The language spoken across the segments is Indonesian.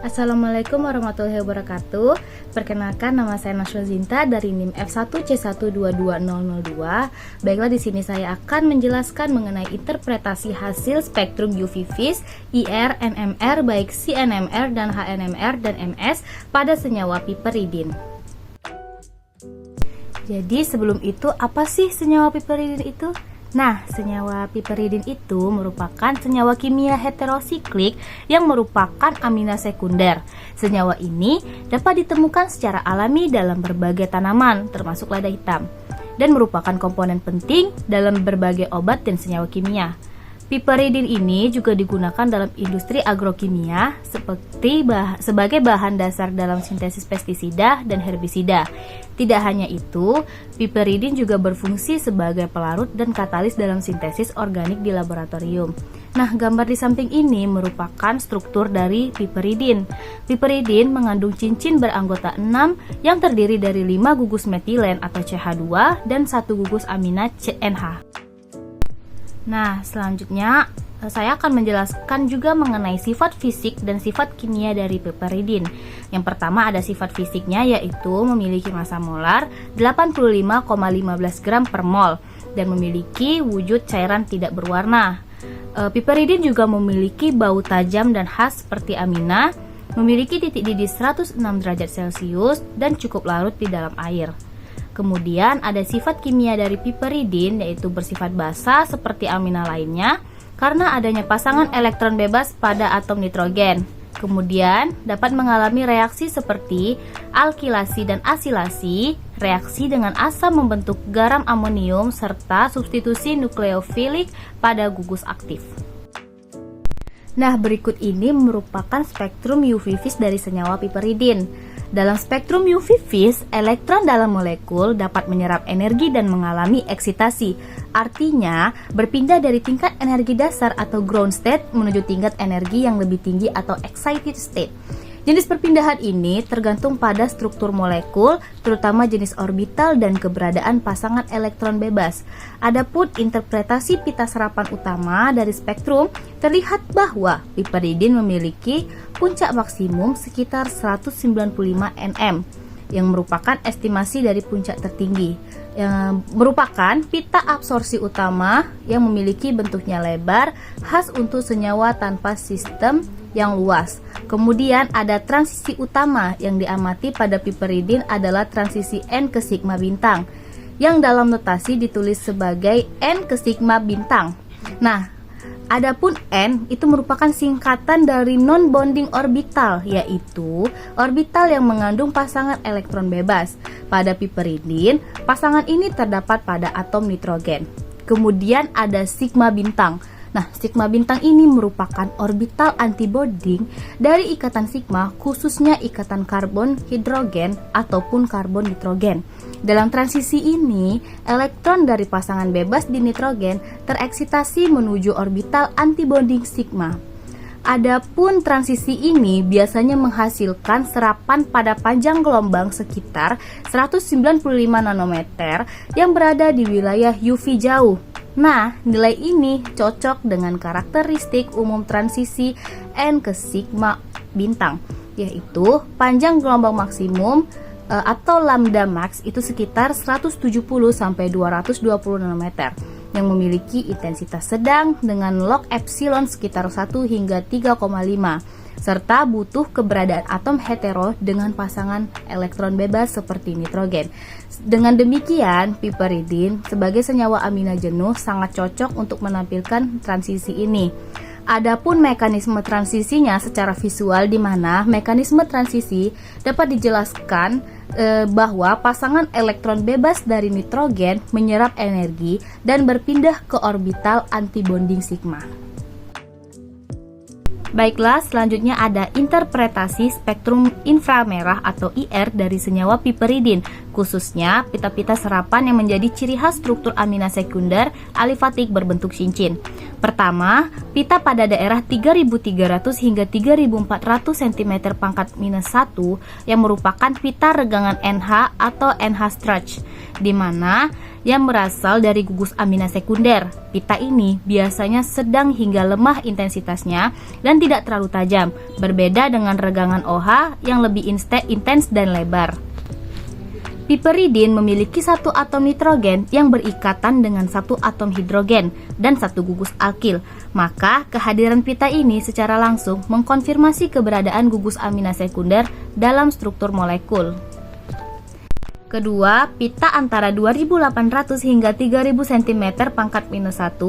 Assalamualaikum warahmatullahi wabarakatuh. Perkenalkan, nama saya Naswa Zinta dari NIM F1C122002. Baiklah, di sini saya akan menjelaskan mengenai interpretasi hasil spektrum UV vis, IR, NMR baik CNMR dan HNMR dan MS pada senyawa piperidin. Jadi sebelum itu, apa sih senyawa piperidin itu? Nah, senyawa piperidin itu merupakan senyawa kimia heterosiklik yang merupakan amina sekunder. Senyawa ini dapat ditemukan secara alami dalam berbagai tanaman, termasuk lada hitam, dan merupakan komponen penting dalam berbagai obat dan senyawa kimia. Piperidin ini juga digunakan dalam industri agrokimia sebagai bahan dasar dalam sintesis pestisida dan herbisida. Tidak hanya itu, piperidin juga berfungsi sebagai pelarut dan katalis dalam sintesis organik di laboratorium. Nah, gambar di samping ini merupakan struktur dari piperidin. Piperidin mengandung cincin beranggota 6 yang terdiri dari 5 gugus metilen atau CH2 dan 1 gugus amina CNH. Nah, selanjutnya saya akan menjelaskan juga mengenai sifat fisik dan sifat kimia dari piperidin. Yang pertama ada sifat fisiknya, yaitu memiliki massa molar 85,15 gram per mol dan memiliki wujud cairan tidak berwarna. Piperidin juga memiliki bau tajam dan khas seperti amina, memiliki titik didih 106 derajat Celcius dan cukup larut di dalam air. Kemudian ada sifat kimia dari piperidin, yaitu bersifat basa seperti amina lainnya karena adanya pasangan elektron bebas pada atom nitrogen. Kemudian dapat mengalami reaksi seperti alkilasi dan asilasi, reaksi dengan asam membentuk garam amonium, serta substitusi nukleofilik pada gugus aktif. Nah, berikut ini merupakan spektrum UV vis dari senyawa piperidin. Dalam spektrum UV vis, elektron dalam molekul dapat menyerap energi dan mengalami eksitasi. Artinya, berpindah dari tingkat energi dasar atau ground state menuju tingkat energi yang lebih tinggi atau excited state. Jenis perpindahan ini tergantung pada struktur molekul, terutama jenis orbital dan keberadaan pasangan elektron bebas. Adapun interpretasi pita serapan utama dari spektrum, terlihat bahwa piperidin memiliki puncak maksimum sekitar 195 nm, yang merupakan estimasi dari puncak tertinggi, yang merupakan pita absorpsi utama yang memiliki bentuknya lebar, khas untuk senyawa tanpa sistem yang luas. Kemudian ada transisi utama yang diamati pada piperidin adalah transisi N ke sigma bintang, yang dalam notasi ditulis sebagai N ke sigma bintang. Nah, adapun N itu merupakan singkatan dari non-bonding orbital, yaitu orbital yang mengandung pasangan elektron bebas. Pada piperidin, pasangan ini terdapat pada atom nitrogen. Kemudian ada sigma bintang. Nah, sigma bintang ini merupakan orbital antibonding dari ikatan sigma, khususnya ikatan karbon hidrogen ataupun karbon nitrogen. Dalam transisi ini, elektron dari pasangan bebas di nitrogen tereksitasi menuju orbital antibonding sigma. Adapun transisi ini biasanya menghasilkan serapan pada panjang gelombang sekitar 195 nanometer yang berada di wilayah UV jauh. Nah, nilai ini cocok dengan karakteristik umum transisi N ke sigma bintang, yaitu panjang gelombang maksimum atau lambda max itu sekitar 170 sampai 220 nanometer yang memiliki intensitas sedang dengan log epsilon sekitar 1 hingga 3,5 serta butuh keberadaan atom hetero dengan pasangan elektron bebas seperti nitrogen. Dengan demikian, piperidin sebagai senyawa amina jenuh sangat cocok untuk menampilkan transisi ini. Adapun mekanisme transisinya secara visual, di mana mekanisme transisi dapat dijelaskan bahwa pasangan elektron bebas dari nitrogen menyerap energi dan berpindah ke orbital antibonding sigma. Baiklah, selanjutnya ada interpretasi spektrum inframerah atau IR dari senyawa piperidin, khususnya pita-pita serapan yang menjadi ciri khas struktur amina sekunder alifatik berbentuk cincin. Pertama, pita pada daerah 3.300 hingga 3.400 cm pangkat minus 1 yang merupakan pita regangan NH atau NH stretch, di mana yang berasal dari gugus amina sekunder. Pita ini biasanya sedang hingga lemah intensitasnya dan tidak terlalu tajam, berbeda dengan regangan OH yang lebih intens dan lebar. Piperidin memiliki satu atom nitrogen yang berikatan dengan satu atom hidrogen dan satu gugus alkil. Maka kehadiran pita ini secara langsung mengkonfirmasi keberadaan gugus amina sekunder dalam struktur molekul. Kedua, pita antara 2.800 hingga 3.000 cm pangkat minus 1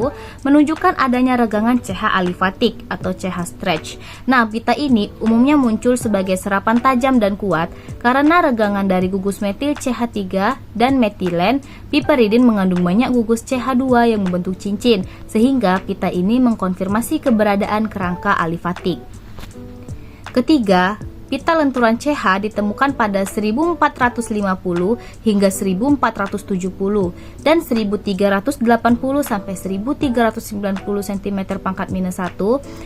menunjukkan adanya regangan CH alifatik atau CH stretch. Nah, pita ini umumnya muncul sebagai serapan tajam dan kuat karena regangan dari gugus metil CH3 dan metilen. Piperidin mengandung banyak gugus CH2 yang membentuk cincin, sehingga pita ini mengkonfirmasi keberadaan kerangka alifatik. Ketiga, pita lenturan CH ditemukan pada 1450 hingga 1470 dan 1380 sampai 1390 cm pangkat minus 1.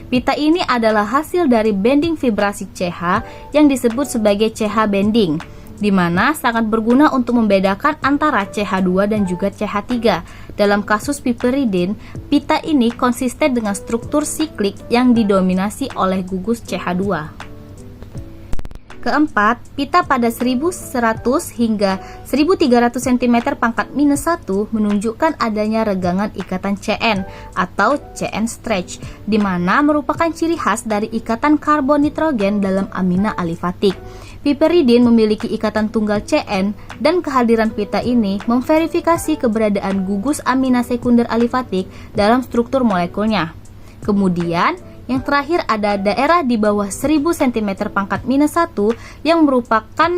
Pita ini adalah hasil dari bending vibrasi CH yang disebut sebagai CH bending, di mana sangat berguna untuk membedakan antara CH2 dan juga CH3. Dalam kasus piperidin, pita ini konsisten dengan struktur siklik yang didominasi oleh gugus CH2. Keempat, pita pada 1100 hingga 1300 cm pangkat minus 1 menunjukkan adanya regangan ikatan CN atau CN stretch, di mana merupakan ciri khas dari ikatan karbon nitrogen dalam amina alifatik. Piperidin memiliki ikatan tunggal CN dan kehadiran pita ini memverifikasi keberadaan gugus amina sekunder alifatik dalam struktur molekulnya. Kemudian, yang terakhir ada daerah di bawah 1000 cm pangkat minus 1 yang merupakan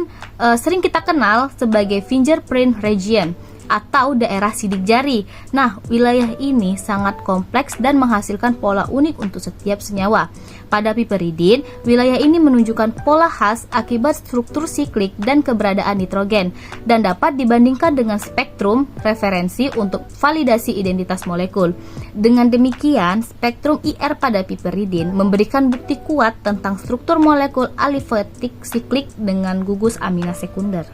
sering kita kenal sebagai fingerprint region atau daerah sidik jari. Nah, wilayah ini sangat kompleks dan menghasilkan pola unik untuk setiap senyawa. Pada piperidin, wilayah ini menunjukkan pola khas akibat struktur siklik dan keberadaan nitrogen dan dapat dibandingkan dengan spektrum referensi untuk validasi identitas molekul. Dengan demikian, spektrum IR pada piperidin memberikan bukti kuat tentang struktur molekul alifatik siklik dengan gugus amina sekunder.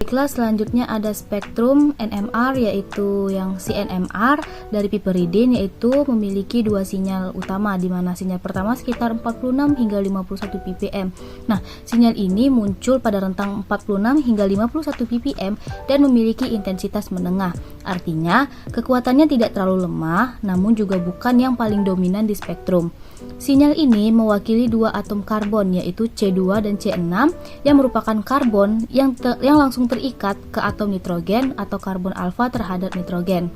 Baiklah, selanjutnya ada spektrum NMR, yaitu yang CNMR dari piperidin, yaitu memiliki dua sinyal utama, di mana sinyal pertama sekitar 46 hingga 51 ppm. Nah, sinyal ini muncul pada rentang 46 hingga 51 ppm dan memiliki intensitas menengah. Artinya, kekuatannya tidak terlalu lemah, namun juga bukan yang paling dominan di spektrum. Sinyal ini mewakili dua atom karbon, yaitu C2 dan C6, yang merupakan karbon yang langsung terikat ke atom nitrogen atau karbon alfa terhadap nitrogen.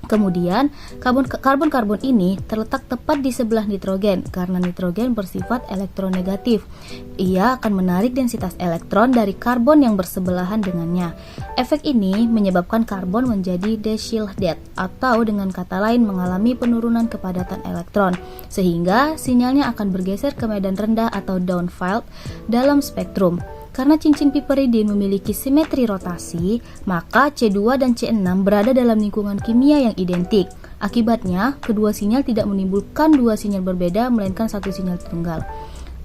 Kemudian, karbon-karbon ini terletak tepat di sebelah nitrogen karena nitrogen bersifat elektronegatif. Ia akan menarik densitas elektron dari karbon yang bersebelahan dengannya. Efek ini menyebabkan karbon menjadi deshielded atau dengan kata lain mengalami penurunan kepadatan elektron, sehingga sinyalnya akan bergeser ke medan rendah atau downfield dalam spektrum. Karena cincin piperidin memiliki simetri rotasi, maka C2 dan C6 berada dalam lingkungan kimia yang identik. Akibatnya, kedua sinyal tidak menimbulkan dua sinyal berbeda, melainkan satu sinyal tunggal.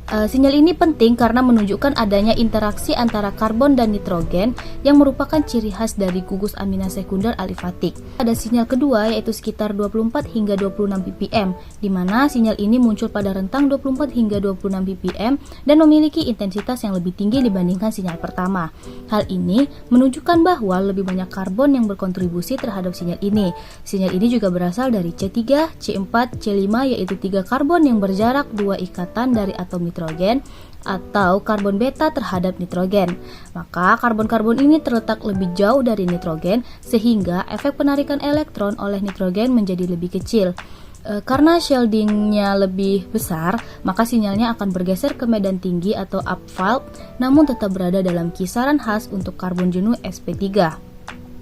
Sinyal ini penting karena menunjukkan adanya interaksi antara karbon dan nitrogen yang merupakan ciri khas dari gugus amina sekunder alifatik. Ada sinyal kedua, yaitu sekitar 24 hingga 26 ppm, di mana sinyal ini muncul pada rentang 24 hingga 26 ppm dan memiliki intensitas yang lebih tinggi dibandingkan sinyal pertama. Hal ini menunjukkan bahwa lebih banyak karbon yang berkontribusi terhadap sinyal ini. Sinyal ini juga berasal dari C3, C4, C5, yaitu 3 karbon yang berjarak 2 ikatan dari atom nitrogen atau karbon beta terhadap nitrogen. Maka karbon-karbon ini terletak lebih jauh dari nitrogen sehingga efek penarikan elektron oleh nitrogen menjadi lebih kecil. Karena shieldingnya lebih besar, maka sinyalnya akan bergeser ke medan tinggi atau upfield, namun tetap berada dalam kisaran khas untuk karbon jenuh sp3.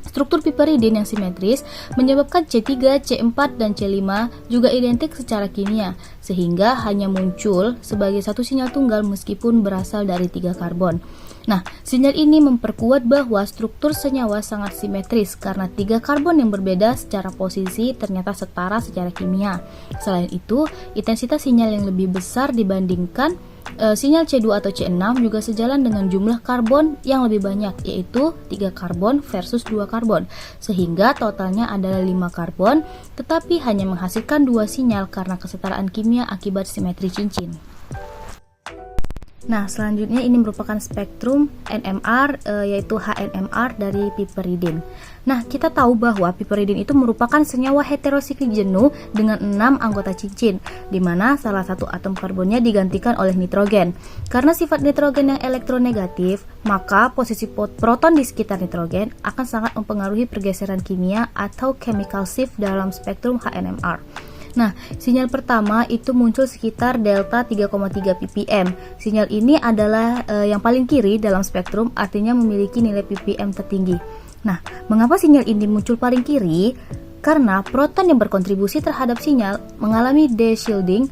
Struktur piperidin yang simetris menyebabkan C3, C4, dan C5 juga identik secara kimia, sehingga hanya muncul sebagai satu sinyal tunggal meskipun berasal dari 3 karbon. Nah, sinyal ini memperkuat bahwa struktur senyawa sangat simetris karena 3 karbon yang berbeda secara posisi ternyata setara secara kimia. Selain itu, intensitas sinyal yang lebih besar dibandingkan sinyal C2 atau C6 juga sejalan dengan jumlah karbon yang lebih banyak, yaitu 3 karbon versus 2 karbon, sehingga totalnya adalah 5 karbon, tetapi hanya menghasilkan 2 sinyal karena kesetaraan kimia akibat simetri cincin. Nah, selanjutnya ini merupakan spektrum NMR, yaitu HNMR dari piperidin. Nah, kita tahu bahwa piperidin itu merupakan senyawa heterosiklik jenuh dengan 6 anggota cincin, di mana salah satu atom karbonnya digantikan oleh nitrogen. Karena sifat nitrogen yang elektronegatif, maka posisi proton di sekitar nitrogen akan sangat mempengaruhi pergeseran kimia atau chemical shift dalam spektrum HNMR. Nah, sinyal pertama itu muncul sekitar delta 3,3 ppm. Sinyal ini adalah yang paling kiri dalam spektrum, artinya memiliki nilai ppm tertinggi. Nah, mengapa sinyal ini muncul paling kiri? Karena proton yang berkontribusi terhadap sinyal mengalami deshielding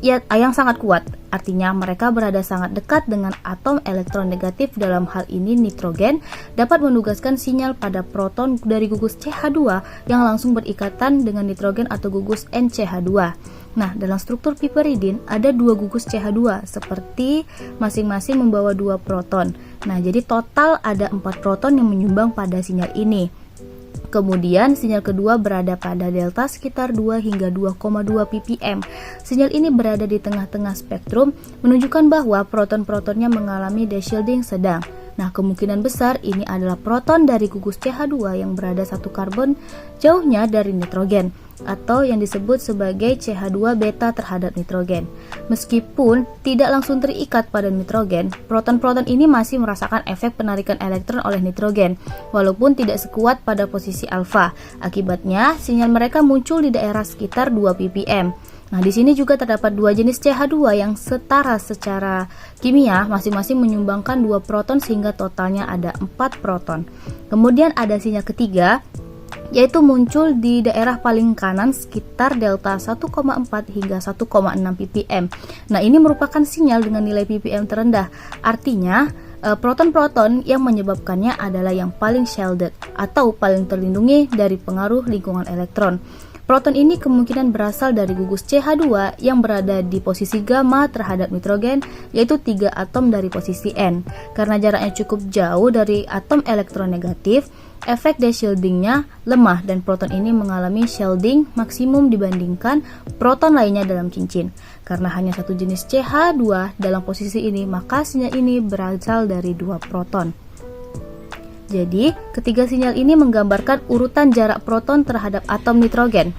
yang sangat kuat. Artinya mereka berada sangat dekat dengan atom elektron negatif, dalam hal ini nitrogen, dapat menugaskan sinyal pada proton dari gugus CH2 yang langsung berikatan dengan nitrogen atau gugus NCH2. Nah, dalam struktur piperidin ada 2 gugus CH2 seperti masing-masing membawa 2 proton. Nah, jadi total ada 4 proton yang menyumbang pada sinyal ini. Kemudian sinyal kedua berada pada delta sekitar 2 hingga 2,2 ppm. Sinyal ini berada di tengah-tengah spektrum, menunjukkan bahwa proton-protonnya mengalami deshielding sedang. Nah, kemungkinan besar ini adalah proton dari gugus CH2 yang berada 1 karbon jauhnya dari nitrogen, atau yang disebut sebagai CH2 beta terhadap nitrogen. Meskipun tidak langsung terikat pada nitrogen, proton-proton ini masih merasakan efek penarikan elektron oleh nitrogen, walaupun tidak sekuat pada posisi alfa. Akibatnya, sinyal mereka muncul di daerah sekitar 2 ppm. Nah, di sini juga terdapat 2 jenis CH2 yang setara secara kimia, masing-masing menyumbangkan 2 proton sehingga totalnya ada 4 proton. Kemudian ada sinyal ketiga, yaitu muncul di daerah paling kanan sekitar delta 1,4 hingga 1,6 ppm. Nah, ini merupakan sinyal dengan nilai ppm terendah. Artinya, proton-proton yang menyebabkannya adalah yang paling shielded atau paling terlindungi dari pengaruh lingkungan elektron. Proton ini kemungkinan berasal dari gugus CH2 yang berada di posisi gamma terhadap nitrogen, yaitu 3 atom dari posisi N. Karena jaraknya cukup jauh dari atom elektron negatif, efek deshieldingnya lemah dan proton ini mengalami shielding maksimum dibandingkan proton lainnya dalam cincin. Karena hanya satu jenis CH2 dalam posisi ini, maka sinyal ini berasal dari 2 proton. Jadi, ketiga sinyal ini menggambarkan urutan jarak proton terhadap atom nitrogen.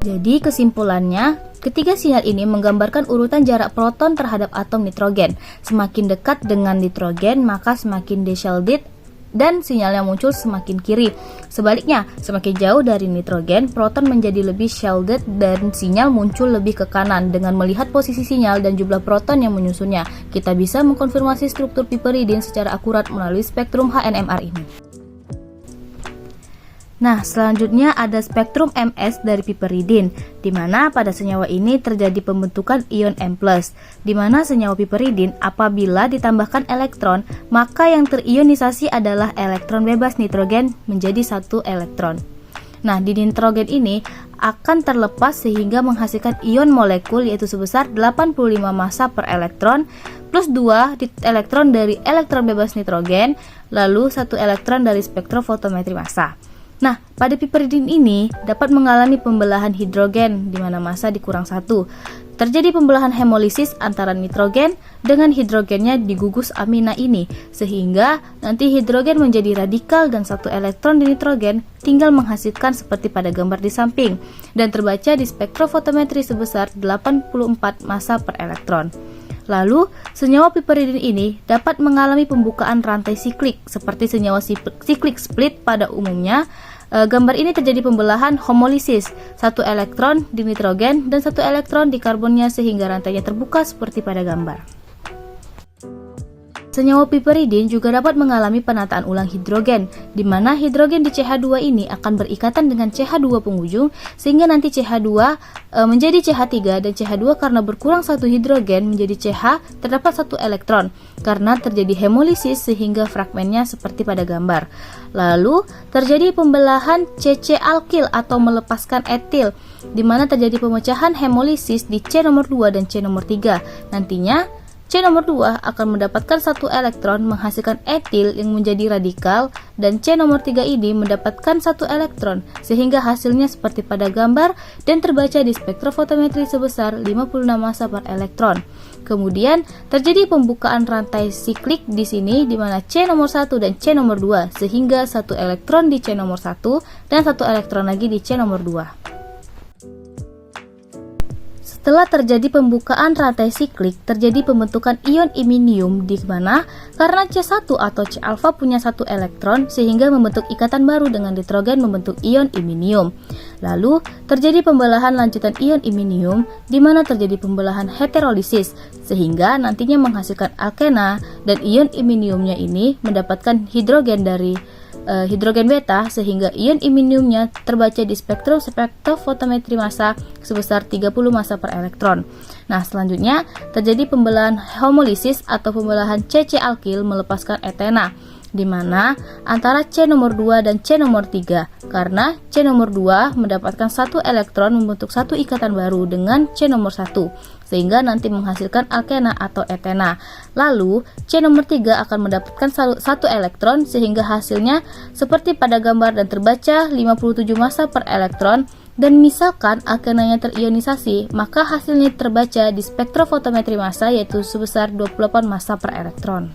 Jadi, kesimpulannya, ketiga sinyal ini menggambarkan urutan jarak proton terhadap atom nitrogen. Semakin dekat dengan nitrogen, maka semakin deshielded dan sinyalnya muncul semakin kiri. Sebaliknya, semakin jauh dari nitrogen, proton menjadi lebih shielded dan sinyal muncul lebih ke kanan. Dengan melihat posisi sinyal dan jumlah proton yang menyusunnya, kita bisa mengkonfirmasi struktur piperidin secara akurat melalui spektrum HNMR ini. Nah, selanjutnya ada spektrum MS dari piperidin, di mana pada senyawa ini terjadi pembentukan ion M+, di mana senyawa piperidin apabila ditambahkan elektron, maka yang terionisasi adalah elektron bebas nitrogen menjadi 1 elektron. Nah, di nitrogen ini akan terlepas sehingga menghasilkan ion molekul yaitu sebesar 85 massa per elektron, plus 2 elektron dari elektron bebas nitrogen, lalu 1 elektron dari spektrofotometri massa. Nah, pada piperidin ini dapat mengalami pembelahan hidrogen di mana massa dikurang 1. Terjadi pembelahan hemolisis antara nitrogen dengan hidrogennya di gugus amina ini, sehingga nanti hidrogen menjadi radikal dan 1 elektron di nitrogen tinggal menghasilkan seperti pada gambar di samping, dan terbaca di spektrofotometri sebesar 84 massa per elektron. Lalu, senyawa piperidin ini dapat mengalami pembukaan rantai siklik seperti senyawa siklik split pada umumnya. Gambar ini terjadi pembelahan homolisis, 1 elektron di nitrogen dan 1 elektron di karbonnya sehingga rantainya terbuka seperti pada gambar. Senyawa piperidin juga dapat mengalami penataan ulang hidrogen, di mana hidrogen di CH2 ini akan berikatan dengan CH2 penghujung, sehingga nanti CH2 menjadi CH3, dan CH2 karena berkurang satu hidrogen menjadi CH terdapat satu elektron, karena terjadi hemolisis sehingga fragmennya seperti pada gambar. Lalu terjadi pembelahan CC alkil atau melepaskan etil, di mana terjadi pemecahan hemolisis di C nomor 2 dan C nomor 3. Nantinya C nomor 2 akan mendapatkan satu elektron menghasilkan etil yang menjadi radikal, dan C nomor 3 ini mendapatkan satu elektron sehingga hasilnya seperti pada gambar dan terbaca di spektrofotometri sebesar 56 massa per elektron. Kemudian terjadi pembukaan rantai siklik di sini, di mana C nomor 1 dan C nomor 2 sehingga satu elektron di C nomor 1 dan satu elektron lagi di C nomor 2. Setelah terjadi pembukaan rantai siklik, terjadi pembentukan ion iminium, di mana karena C1 atau C alfa punya satu elektron sehingga membentuk ikatan baru dengan nitrogen membentuk ion iminium. Lalu terjadi pembelahan lanjutan ion iminium, di mana terjadi pembelahan heterolisis sehingga nantinya menghasilkan alkena, dan ion iminiumnya ini mendapatkan hidrogen dari hidrogen beta sehingga ion iminiumnya terbaca di spektrofotometri massa sebesar 30 massa per elektron. Nah, selanjutnya terjadi pembelahan homolisis atau pembelahan CC alkil melepaskan etena, di mana antara C nomor 2 dan C nomor 3, karena C nomor 2 mendapatkan satu elektron membentuk satu ikatan baru dengan C nomor 1 sehingga nanti menghasilkan alkena atau etena. Lalu C nomor 3 akan mendapatkan satu elektron sehingga hasilnya seperti pada gambar dan terbaca 57 massa per elektron, dan misalkan alkenanya terionisasi, maka hasilnya terbaca di spektrofotometri massa yaitu sebesar 28 massa per elektron.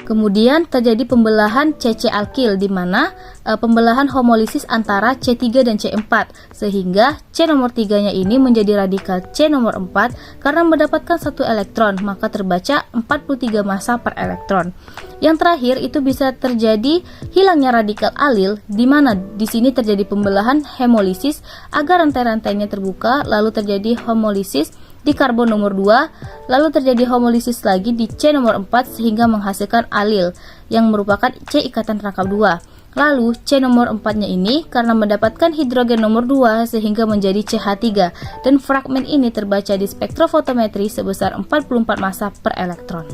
Kemudian terjadi pembelahan CC alkil, di mana pembelahan homolisis antara C3 dan C4 sehingga C nomor 3-nya ini menjadi radikal C nomor 4 karena mendapatkan satu elektron, maka terbaca 43 massa per elektron. Yang terakhir itu bisa terjadi hilangnya radikal alil, di mana di sini terjadi pembelahan hemolisis agar rantai-rantainya terbuka, lalu terjadi homolisis di karbon nomor 2, lalu terjadi homolisis lagi di C nomor 4 sehingga menghasilkan alil yang merupakan C ikatan rangkap 2. Lalu C nomor 4-nya ini karena mendapatkan hidrogen nomor 2 sehingga menjadi CH3, dan fragmen ini terbaca di spektrofotometri sebesar 44 massa per elektron.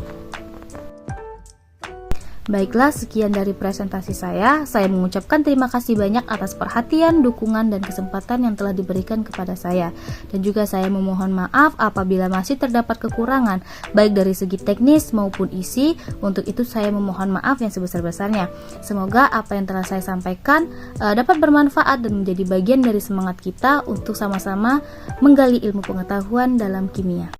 Baiklah, sekian dari presentasi saya. Saya mengucapkan terima kasih banyak atas perhatian, dukungan, dan kesempatan yang telah diberikan kepada saya. Dan juga saya memohon maaf apabila masih terdapat kekurangan, baik dari segi teknis maupun isi. Untuk itu saya memohon maaf yang sebesar-besarnya. Semoga apa yang telah saya sampaikan dapat bermanfaat dan menjadi bagian dari semangat kita untuk sama-sama menggali ilmu pengetahuan dalam kimia.